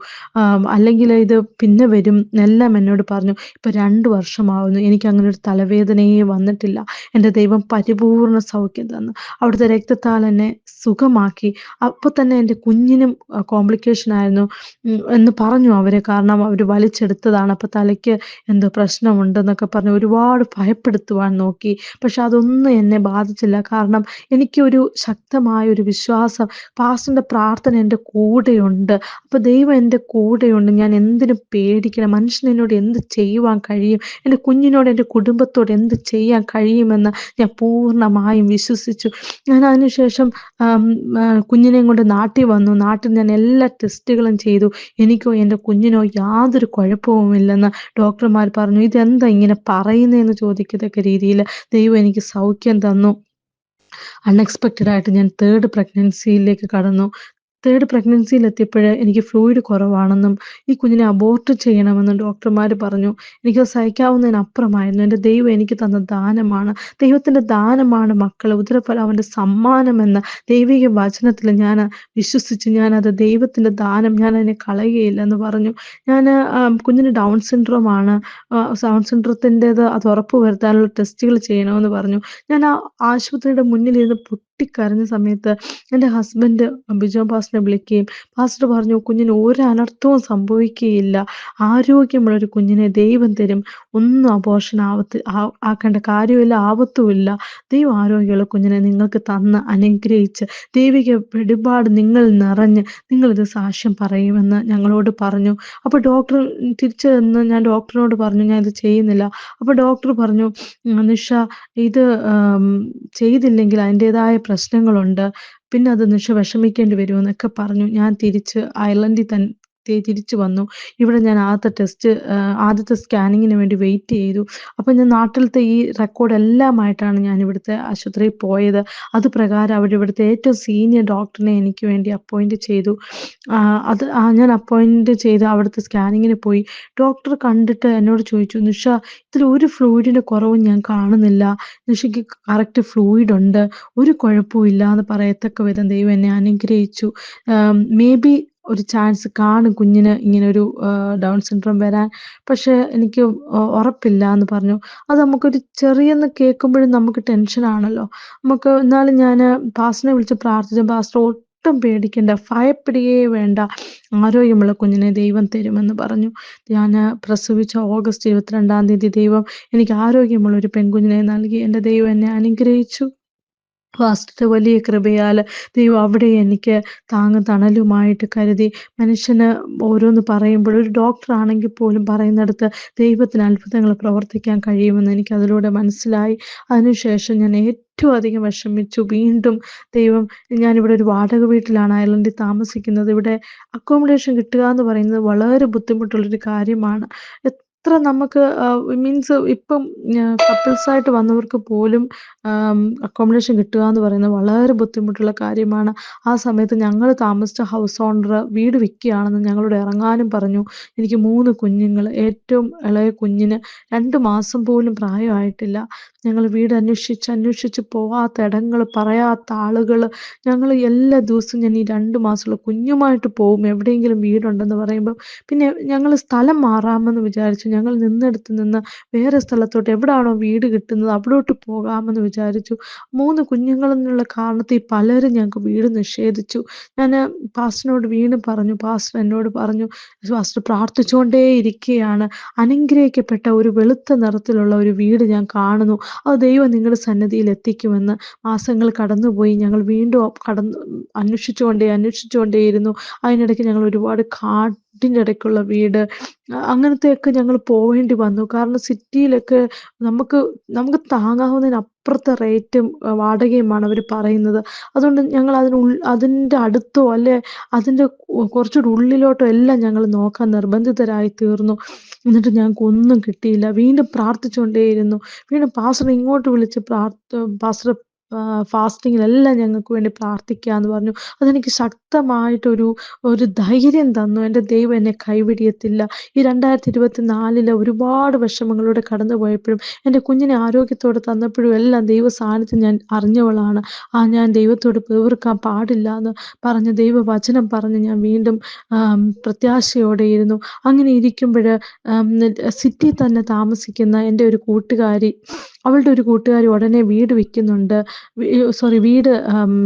അല്ലെങ്കിൽ ഇത് പിന്നെ വരും" എന്നെല്ലാം എന്നോട് പറഞ്ഞു. ഇപ്പോൾ 2 വർഷമാവുന്നു. എനിക്കങ്ങനെ ഒരു തലവേദനയേ വന്നിട്ടില്ല. എൻ്റെ ദൈവം പരിപൂർണ്ണ സൗഖ്യം തന്നു. അവിടുത്തെ രക്തത്താൽ എന്നെ സുഖമാക്കി. അപ്പോൾ തന്നെ എൻ്റെ കുഞ്ഞിനും കോംപ്ലിക്കേഷൻ ആയിരുന്നു എന്ന് പറഞ്ഞു അവര്. കാരണം അവര് വലിച്ചെടുത്തതാണ്. അപ്പോൾ തലയ്ക്ക് എന്തോ പ്രശ്നമുണ്ടെന്നൊക്കെ പറഞ്ഞ് ഒരുപാട് ഭയപ്പെടുത്തുവാൻ നോക്കി. പക്ഷെ അതൊന്നും എന്നെ ബാധിച്ചില്ല. കാരണം എനിക്കൊരു ശക്തമായ ഒരു വിശ്വാസം, പാസ്റ്ററിന്റെ പ്രാർത്ഥന എൻ്റെ കൂടെയുണ്ട്. അപ്പോൾ ദൈവം എൻ്റെ കൂടെയുണ്ട്. ഞാൻ എന്തിനും പേടിക്കണം. മനുഷ്യന് എന്നോട് എന്ത് ചെയ്യുവാൻ കഴിയും? എൻ്റെ കുഞ്ഞിനോട്, എൻ്റെ കുടുംബത്തോട് എന്ത് ചെയ്യാൻ കഴിയുമെന്ന് ഞാൻ പൂർണ്ണമായും വിശ്വസിച്ചു. ഞാൻ അതിനുശേഷം കുഞ്ഞിനെയും കൊണ്ട് നാട്ടിൽ വന്നു. നാട്ടിൽ ഞാൻ എല്ലാ ടെസ്റ്റുകളും ചെയ്തു. എനിക്കോ എൻ്റെ കുഞ്ഞിനോ യാതൊരു കുഴപ്പവുമില്ലെന്ന് ഡോക്ടർമാർ പറഞ്ഞു. ഇതെന്താ ഇങ്ങനെ പറയുന്നതെന്ന് ചോദിക്കത്തക്ക രീതിയിൽ ദൈവം എനിക്ക് സൗഖ്യം തന്നു. അൺഎക്സ്പെക്റ്റഡ് ആയിട്ട് ഞാൻ 3rd പ്രഗ്നൻസിയിലേക്ക് കടന്നു. 3rd പ്രഗ്നൻസിയിലെത്തിയപ്പോഴ് എനിക്ക് ഫ്ലൂയിഡ് കുറവാണെന്നും ഈ കുഞ്ഞിനെ അബോർട്ട് ചെയ്യണമെന്നും ഡോക്ടർമാർ പറഞ്ഞു. എനിക്കത് സഹിക്കാവുന്നതിനപ്പുറമായിരുന്നു. എൻ്റെ ദൈവം എനിക്ക് തന്ന ദാനമാണ്. ദൈവത്തിൻ്റെ ദാനമാണ് മക്കൾ. ഉദരഫലം അവൻ്റെ സമ്മാനമെന്ന ദൈവിക വചനത്തിൽ ഞാൻ വിശ്വസിച്ച് ഞാനത് ദൈവത്തിൻ്റെ ദാനം, ഞാനതിനെ കളയുകയില്ലെന്ന് പറഞ്ഞു. ഞാൻ കുഞ്ഞിന് ഡൗൺ സിൻഡ്രോമാണ്. ഡൗൺ സിൻഡ്രോത്തിൻ്റേത് അത് ഉറപ്പ് വരുത്താനുള്ള ടെസ്റ്റുകൾ ചെയ്യണമെന്ന് പറഞ്ഞു. ഞാൻ ആ ആശുപത്രിയുടെ മുന്നിലിരുന്ന് പൊട്ടിക്കരഞ്ഞ സമയത്ത് എൻ്റെ ഹസ്ബൻഡ് ബിജോ പാസ്റ്ററിനെ വിളിക്കുകയും പാസ്റ്റർ പറഞ്ഞു, "കുഞ്ഞിന് ഒരു അനർത്ഥവും സംഭവിക്കുകയില്ല. ആരോഗ്യമുള്ളൊരു കുഞ്ഞിനെ ദൈവം തരും. ഒന്നും അബോർഷൻ ആക്കേണ്ട കാര്യമില്ല, ആവത്തുമില്ല. ദൈവം ആരോഗ്യമുള്ള കുഞ്ഞിനെ നിങ്ങൾക്ക് തന്ന് അനുഗ്രഹിച്ച് ദൈവിക വെളിപാട് നിങ്ങൾ നിറഞ്ഞ് നിങ്ങളിത് സാക്ഷ്യം പറയുമെന്ന് ഞങ്ങളോട് പറഞ്ഞു." അപ്പോൾ ഡോക്ടർ തിരിച്ചു ചെന്ന് ഞാൻ ഡോക്ടറിനോട് പറഞ്ഞു, "ഞാൻ ഇത് ചെയ്യുന്നില്ല." അപ്പോൾ ഡോക്ടർ പറഞ്ഞു, "നിഷ, ഇത് ചെയ്തില്ലെങ്കിൽ അതിൻ്റെതായ പ്രശ്നങ്ങളുണ്ട്. പിന്നെ അത് നിഷ വിഷമിക്കേണ്ടി വരുമെന്നൊക്കെ പറഞ്ഞു. ഞാൻ തിരിച്ച് അയർലൻഡിൽ തിരിച്ചു വന്നു. ഇവിടെ ഞാൻ ആദ്യത്തെ സ്കാനിങ്ങിന് വേണ്ടി വെയിറ്റ് ചെയ്തു. അപ്പോൾ ഞാൻ നാട്ടിലത്തെ ഈ റെക്കോർഡ് എല്ലാമായിട്ടാണ് ഞാൻ ഇവിടുത്തെ ആശുപത്രിയിൽ പോയത്. അത് പ്രകാരം അവരിവിടുത്തെ ഏറ്റവും സീനിയർ ഡോക്ടറിനെ എനിക്ക് വേണ്ടി അപ്പോയിന്റ് ചെയ്തു. ഞാൻ അപ്പോയിന്റ് ചെയ്ത് അവിടുത്തെ സ്കാനിങ്ങിന് പോയി. ഡോക്ടർ കണ്ടിട്ട് എന്നോട് ചോദിച്ചു, "നിഷ, ഇതിൽ ഒരു ഫ്ലൂയിഡിൻ്റെ കുറവും ഞാൻ കാണുന്നില്ല. നിഷയ്ക്ക് കറക്റ്റ് ഫ്ലൂയിഡ് ഉണ്ട്. ഒരു കുഴപ്പവും ഇല്ല" എന്ന് പറയത്തക്ക വിധം ദൈവം എന്നെ അനുഗ്രഹിച്ചു. മേ ബി ഒരു ചാൻസ് കാണും കുഞ്ഞിന് ഇങ്ങനൊരു ഡൗൺ സിൻഡ്രോം വരാൻ. പക്ഷേ എനിക്ക് ഉറപ്പില്ല എന്ന് പറഞ്ഞു. അത് നമുക്കൊരു ചെറിയെന്ന് കേൾക്കുമ്പോഴും നമുക്ക് ടെൻഷനാണല്ലോ. എന്നാലും ഞാൻ പാസ്റ്ററിനെ വിളിച്ച് പ്രാർത്ഥിച്ചു. പാസ്റ്റർ, "ഒട്ടും പേടിക്കണ്ട, ഭയപ്പെടുകയേ വേണ്ട. ആരോഗ്യമുള്ള കുഞ്ഞിനെ ദൈവം തരുമെന്ന്" പറഞ്ഞു. ഞാൻ പ്രസവിച്ച ഓഗസ്റ്റ് 22-ാം തീയതി ദൈവം എനിക്ക് ആരോഗ്യമുള്ള ഒരു പെൺകുഞ്ഞിനെ നൽകി. എൻ്റെ ദൈവം എന്നെ അനുഗ്രഹിച്ചു. പാസ്റ്ററുടെ വലിയ കൃപയാൽ ദൈവം അവിടെ എനിക്ക് താങ്ങും തണലുമായിട്ട് കരുതി. മനുഷ്യന് ഓരോന്ന് പറയുമ്പോൾ, ഒരു ഡോക്ടർ ആണെങ്കിൽ പോലും പറയുന്നിടത്ത് ദൈവത്തിന് അത്ഭുതങ്ങൾ പ്രവർത്തിക്കാൻ കഴിയുമെന്ന് എനിക്ക് അതിലൂടെ മനസ്സിലായി. അതിനുശേഷം ഞാൻ ഏറ്റവും അധികം വിഷമിച്ചു. വീണ്ടും ദൈവം, ഞാനിവിടെ ഒരു വാടക വീട്ടിലാണ് അയർലൻഡിൽ താമസിക്കുന്നത്. ഇവിടെ അക്കോമഡേഷൻ കിട്ടുക എന്ന് പറയുന്നത് വളരെ ബുദ്ധിമുട്ടുള്ളൊരു കാര്യമാണ്. എത്ര നമുക്ക് മീൻസ് ഇപ്പം കപ്പിൾസായിട്ട് വന്നവർക്ക് പോലും അക്കോമഡേഷൻ കിട്ടുക എന്ന് പറയുന്നത് വളരെ ബുദ്ധിമുട്ടുള്ള കാര്യമാണ്. ആ സമയത്ത് ഞങ്ങൾ താമസിച്ച ഹൗസ് ഓണർ വീട് വിൽക്കുകയാണെന്ന് ഞങ്ങളോട് ഇറങ്ങാനും പറഞ്ഞു. എനിക്ക് 3 കുഞ്ഞുങ്ങൾ. ഏറ്റവും ഇളയ കുഞ്ഞിന് 2 മാസം പോലും പ്രായമായിട്ടില്ല. ഞങ്ങൾ വീട് അന്വേഷിച്ച് പോവാത്ത ഇടങ്ങൾ, പറയാത്ത ആളുകൾ. ഞങ്ങൾ എല്ലാ ദിവസവും ഞാൻ ഈ 2 മാസമുള്ള കുഞ്ഞുമായിട്ട് പോകും എവിടെയെങ്കിലും വീടുണ്ടെന്ന് പറയുമ്പോൾ. പിന്നെ ഞങ്ങൾ സ്ഥലം മാറാമെന്ന് വിചാരിച്ചു. ഞങ്ങൾ നിന്നിടത്ത് നിന്ന് വേറെ സ്ഥലത്തോട്ട് എവിടാണോ വീട് കിട്ടുന്നത് അവിടോട്ട് പോകാമെന്ന് വിചാരിച്ചു. 3 കുഞ്ഞുങ്ങളെന്നുള്ള കാരണത്തിൽ പലരും ഞങ്ങൾക്ക് വീട് നിഷേധിച്ചു. ഞാൻ പാസ്റ്ററിനോട് വീണ്ടും പറഞ്ഞു. പാസ്റ്റർ എന്നോട് പറഞ്ഞു, "പാസ്റ്റർ പ്രാർത്ഥിച്ചുകൊണ്ടേ ഇരിക്കുകയാണ്. അനുഗ്രഹിക്കപ്പെട്ട ഒരു വെളുത്ത നിറത്തിലുള്ള ഒരു വീട് ഞാൻ കാണുന്നു. അത് ദൈവം നിങ്ങളുടെ സന്നിധിയിൽ എത്തിക്കുമെന്ന്." മാസങ്ങൾ കടന്നുപോയി. ഞങ്ങൾ വീണ്ടും അന്വേഷിച്ചുകൊണ്ടേയിരുന്നു. അതിനിടയ്ക്ക് ഞങ്ങൾ ഒരുപാട് റോഡിൻ്റെ ഇടയ്ക്കുള്ള വീട്, അങ്ങനത്തെയൊക്കെ ഞങ്ങൾ പോവേണ്ടി വന്നു. കാരണം സിറ്റിയിലൊക്കെ നമുക്ക് നമുക്ക് താങ്ങാവുന്നതിനപ്പുറത്തെ റേറ്റും വാടകയുമാണ് അവർ പറയുന്നത്. അതുകൊണ്ട് ഞങ്ങൾ അതിൻ്റെ അടുത്തോ അല്ലെ അതിൻ്റെ കുറച്ചുകൂടി ഉള്ളിലോട്ടോ എല്ലാം ഞങ്ങൾ നോക്കാൻ നിർബന്ധിതരായി തീർന്നു. എന്നിട്ട് ഞങ്ങൾക്ക് ഒന്നും കിട്ടിയില്ല. വീണ്ടും പ്രാർത്ഥിച്ചുകൊണ്ടേയിരുന്നു. വീണ്ടും പാസ്റ്റർ ഇങ്ങോട്ട് വിളിച്ച് പാസ്റ്റർ ഫാസ്റ്റിങ്ങിലെല്ലാം ഞങ്ങൾക്ക് വേണ്ടി പ്രാർത്ഥിക്കാന്ന് പറഞ്ഞു. അതെനിക്ക് ശക്തമായിട്ടൊരു ധൈര്യം തന്നു. എൻ്റെ ദൈവം എന്നെ കൈവിടിയത്തില്ല. ഈ 2024 ഒരുപാട് വിഷമങ്ങളിലൂടെ കടന്നു പോയപ്പോഴും എൻ്റെ കുഞ്ഞിനെ ആരോഗ്യത്തോടെ തന്നപ്പോഴും എല്ലാം ദൈവ സാന്നിധ്യം ഞാൻ അറിഞ്ഞവളാണ്. ഞാൻ ദൈവത്തോട് പിറുപിറുക്കാൻ പാടില്ല എന്ന് പറഞ്ഞ് ദൈവവചനം പറഞ്ഞ് ഞാൻ വീണ്ടും പ്രത്യാശയോടെ ഇരുന്നു. അങ്ങനെ ഇരിക്കുമ്പോൾ സിറ്റിയിൽ തന്നെ താമസിക്കുന്ന എൻ്റെ ഒരു കൂട്ടുകാരി, അവളുടെ ഒരു കൂട്ടുകാരി ഉടനെ വീട് വിൽക്കുന്നുണ്ട്. വീട്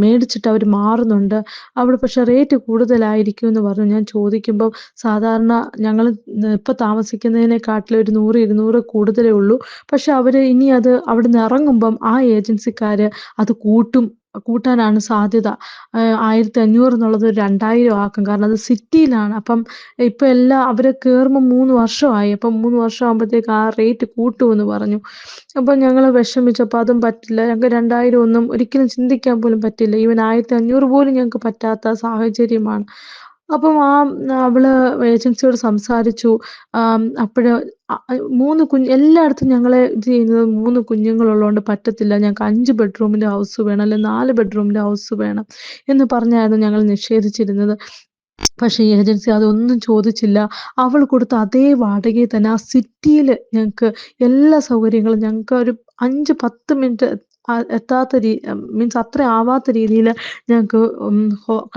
മേടിച്ചിട്ട് അവർ മാറുന്നുണ്ട്. അവിടെ പക്ഷെ റേറ്റ് കൂടുതലായിരിക്കും എന്ന് പറഞ്ഞു. ഞാൻ ചോദിക്കുമ്പോൾ സാധാരണ ഞങ്ങൾ ഇപ്പോൾ താമസിക്കുന്നതിനെക്കാട്ടിലും ഒരു 100-200 കൂടുതലേ ഉള്ളൂ. പക്ഷെ അവർ ഇനി അത് അവിടെ നിന്ന് ഇറങ്ങുമ്പം ആ ഏജൻസിക്കാർ അത് കൂട്ടാനാണ് സാധ്യത. 1500 എന്നുള്ളത് 2000 ആക്കും. കാരണം അത് സിറ്റിയിലാണ്. അപ്പം ഇപ്പം എല്ലാം അവർ കയറുമ്പോൾ 3 വർഷമായി. അപ്പം 3 വർഷം ആകുമ്പോഴത്തേക്ക് ആ റേറ്റ് കൂട്ടുമെന്ന് പറഞ്ഞു. അപ്പം ഞങ്ങൾ വിഷമിച്ചപ്പോൾ അതും പറ്റില്ല. ഞങ്ങൾക്ക് 2000 ഒന്നും ഒരിക്കലും ചിന്തിക്കാൻ പോലും പറ്റില്ല. ഈവൻ 1500 പോലും ഞങ്ങൾക്ക് പറ്റാത്ത സാഹചര്യമാണ്. അപ്പം അവള് ഏജൻസിയോട് സംസാരിച്ചു. അപ്പോഴ് 3 എല്ലായിടത്തും ഞങ്ങളെ ഇത് ചെയ്യുന്നത് 3 കുഞ്ഞുങ്ങളുള്ളതുകൊണ്ട് പറ്റത്തില്ല. ഞങ്ങൾക്ക് 5 ബെഡ്റൂമിൻ്റെ ഹൗസ് വേണം, അല്ലെങ്കിൽ 4 ബെഡ്റൂമിൻ്റെ ഹൗസ് വേണം എന്ന് പറഞ്ഞായിരുന്നു ഞങ്ങൾ നിഷേധിച്ചിരുന്നത്. പക്ഷേ ഈ ഏജൻസി അതൊന്നും ചോദിച്ചില്ല. അവൾ കൊടുത്ത അതേ വാടകയിൽ തന്നെ ആ സിറ്റിയിൽ ഞങ്ങൾക്ക് എല്ലാ സൗകര്യങ്ങളും, ഞങ്ങൾക്ക് ഒരു 5-10 മിനിറ്റ് എത്താത്ത മീൻസ് അത്ര ആവാത്ത രീതിയിൽ ഞങ്ങൾക്ക്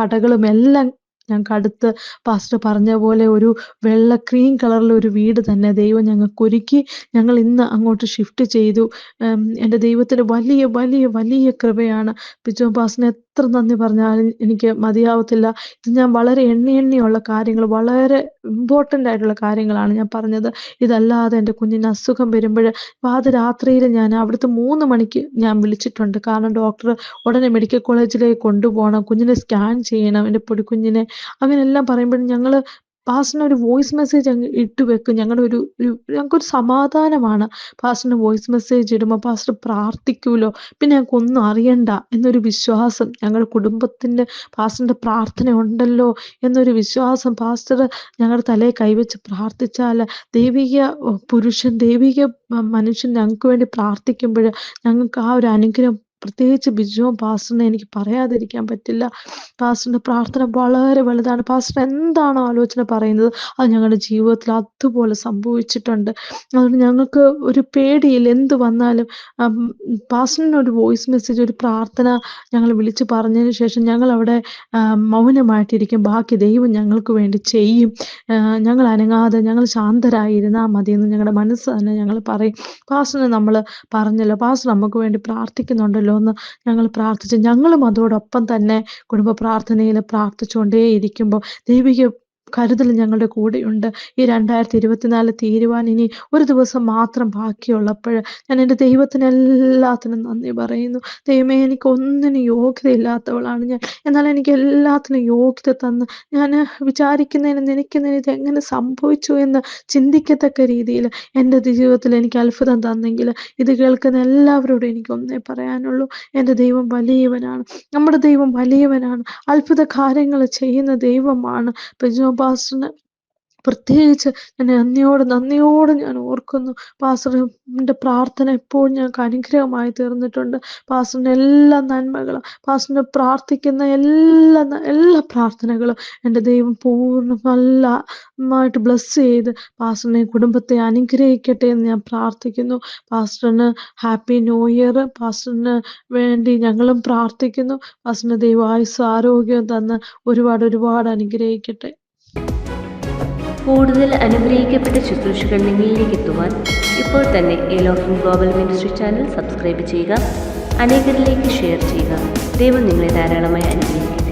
കടകളും എല്ലാം ഞങ്ങൾക്ക് അടുത്ത് പാസ്റ്റർ പറഞ്ഞ പോലെ ഒരു വെള്ള ക്രീം കളറിലെ ഒരു വീട് തന്നെ ദൈവം ഞങ്ങൾക്ക് ഒരുക്കി. ഞങ്ങൾ ഇന്ന് അങ്ങോട്ട് ഷിഫ്റ്റ് ചെയ്തു. എൻ്റെ ദൈവത്തിൻ്റെ വലിയ വലിയ വലിയ കൃപയാണ്. ബിജോ പാസ്റ്ററിന് എത്ര നന്ദി പറഞ്ഞാലും എനിക്ക് മതിയാവത്തില്ല. ഇത് ഞാൻ വളരെ എണ്ണിയുള്ള കാര്യങ്ങൾ, വളരെ ഇമ്പോർട്ടൻ്റ് ആയിട്ടുള്ള കാര്യങ്ങളാണ് ഞാൻ പറഞ്ഞത്. ഇതല്ലാതെ എൻ്റെ കുഞ്ഞിന് അസുഖം വരുമ്പോൾ പാതിരാത്രിയിൽ ഞാൻ അവിടുത്തെ 3 മണിക്ക് ഞാൻ വിളിച്ചിട്ടുണ്ട്. കാരണം ഡോക്ടർ ഉടനെ മെഡിക്കൽ കോളേജിലേക്ക് കൊണ്ടുപോകണം, കുഞ്ഞിനെ സ്കാൻ ചെയ്യണം, എൻ്റെ പൊടിക്കുഞ്ഞിനെ. അങ്ങനെയെല്ലാം പറയുമ്പോഴും ഞങ്ങൾ പാസ്റ്ററിന് ഒരു വോയിസ് മെസ്സേജ് അങ്ങ് ഇട്ട് വെക്കും. ഞങ്ങൾക്കൊരു സമാധാനമാണ്. പാസ്റ്ററിന് വോയിസ് മെസ്സേജ് ഇടുമ്പോൾ പാസ്റ്റർ പ്രാർത്ഥിക്കുമല്ലോ, പിന്നെ ഞങ്ങൾക്കൊന്നും അറിയണ്ട എന്നൊരു വിശ്വാസം, ഞങ്ങളുടെ കുടുംബത്തിൻ്റെ പാസ്റ്ററിൻ്റെ പ്രാർത്ഥന ഉണ്ടല്ലോ എന്നൊരു വിശ്വാസം. പാസ്റ്റർ ഞങ്ങളുടെ തലയിൽ കൈവച്ച് പ്രാർത്ഥിച്ചാൽ ദൈവിക പുരുഷൻ, ദൈവിക മനുഷ്യൻ ഞങ്ങൾക്ക് വേണ്ടി പ്രാർത്ഥിക്കുമ്പോൾ ഞങ്ങൾക്ക് ആ ഒരു അനുഗ്രഹം, പ്രത്യേകിച്ച് ബിജോ പാസ്റ്ററിനെ എനിക്ക് പറയാതിരിക്കാൻ പറ്റില്ല. പാസ്റ്ററിൻ്റെ പ്രാർത്ഥന വളരെ വലുതാണ്. പാസ്റ്റർ എന്താണോ ആലോചന പറയുന്നത് അത് ഞങ്ങളുടെ ജീവിതത്തിൽ അതുപോലെ സംഭവിച്ചിട്ടുണ്ട്. അതുകൊണ്ട് ഞങ്ങൾക്ക് ഒരു പേടിയില്ല. എന്ത് വന്നാലും പാസ്റ്ററിനൊരു വോയിസ് മെസ്സേജ്, ഒരു പ്രാർത്ഥന ഞങ്ങൾ വിളിച്ച് പറഞ്ഞതിന് ശേഷം ഞങ്ങൾ അവിടെ മൗനമായിട്ടിരിക്കും. ബാക്കി ദൈവം ഞങ്ങൾക്ക് വേണ്ടി ചെയ്യും. ഞങ്ങൾ അനങ്ങാതെ ഞങ്ങൾ ശാന്തരായിരുന്നാൽ മതിയെന്ന് ഞങ്ങളുടെ മനസ്സ് തന്നെ ഞങ്ങൾ പറയും. പാസ്റ്ററിനെ നമ്മൾ പറഞ്ഞല്ലോ, പാസ്റ്റർ നമുക്ക് വേണ്ടി പ്രാർത്ഥിക്കുന്നുണ്ടല്ലോ എന്ന് ഞങ്ങൾ പ്രാർത്ഥിച്ചു. ഞങ്ങളും അതോടൊപ്പം തന്നെ കുടുംബ പ്രാർത്ഥനയിൽ പ്രാർത്ഥിച്ചുകൊണ്ടേയിരിക്കുമ്പോൾ ദൈവിക കരുതൽ ഞങ്ങളുടെ കൂടെയുണ്ട്. ഈ 2024 തീരുവാൻ ഇനി ഒരു ദിവസം മാത്രം ബാക്കിയുള്ളപ്പോൾ ഞാൻ എൻ്റെ ദൈവത്തിന് എല്ലാത്തിനും നന്ദി പറയുന്നു. ദൈവമേ, എനിക്ക് ഒന്നിനും യോഗ്യതയില്ലാത്തവളാണ് ഞാൻ, എന്നാൽ എനിക്ക് എല്ലാത്തിനും യോഗ്യത തന്ന് ഞാൻ വിചാരിക്കുന്നതിന് നിനയ്ക്കുന്നതിന് ഇതെങ്ങനെ സംഭവിച്ചു എന്ന് ചിന്തിക്കത്തക്ക രീതിയിൽ എൻ്റെ ജീവിതത്തിൽ എനിക്ക് അത്ഭുതം തന്നെങ്കിൽ ഇത് കേൾക്കുന്ന എല്ലാവരോടും എനിക്ക് ഒന്നേ പറയാനുള്ളൂ, എൻ്റെ ദൈവം വലിയവനാണ്. നമ്മുടെ ദൈവം വലിയവനാണ്. അത്ഭുത കാര്യങ്ങൾ ചെയ്യുന്ന ദൈവമാണ്. ബിജോ പാസ്റ്ററിന് പ്രത്യേകിച്ച് ഞാൻ നന്ദിയോട് ഞാൻ ഓർക്കുന്നു. പാസ്റ്ററിൻ്റെ പ്രാർത്ഥന എപ്പോഴും ഞങ്ങൾക്ക് അനുഗ്രഹമായി തീർന്നിട്ടുണ്ട്. പാസ്റ്ററിൻ്റെ എല്ലാ നന്മകളും, പാസ്റ്ററിന് പ്രാർത്ഥിക്കുന്ന എല്ലാ പ്രാർത്ഥനകളും എൻ്റെ ദൈവം പൂർണ്ണമായിട്ട് ബ്ലസ് ചെയ്ത് പാസ്റ്ററിനെ, കുടുംബത്തെ അനുഗ്രഹിക്കട്ടെ എന്ന് ഞാൻ പ്രാർത്ഥിക്കുന്നു. പാസ്റ്ററിന് ഹാപ്പി ന്യൂ ഇയർ. പാസ്റ്ററിന് വേണ്ടി ഞങ്ങളും പ്രാർത്ഥിക്കുന്നു. പാസ്റ്ററിൻ്റെ ദൈവം ആയുസ്സും ആരോഗ്യവും തന്ന് ഒരുപാട് അനുഗ്രഹിക്കട്ടെ. കൂടുതൽ അനുഗ്രഹിക്കപ്പെട്ട ശുശ്രൂഷകൾ നിങ്ങളിലേക്ക് എത്തുവാൻ ഇപ്പോൾ തന്നെ Elohim global ministry channel subscribe ചെയ്യുക, അനേകരിലേക്ക് ഷെയർ ചെയ്യുക. ദൈവം നിങ്ങളെ ധാരാളമായി അനുഗ്രഹിക്കും.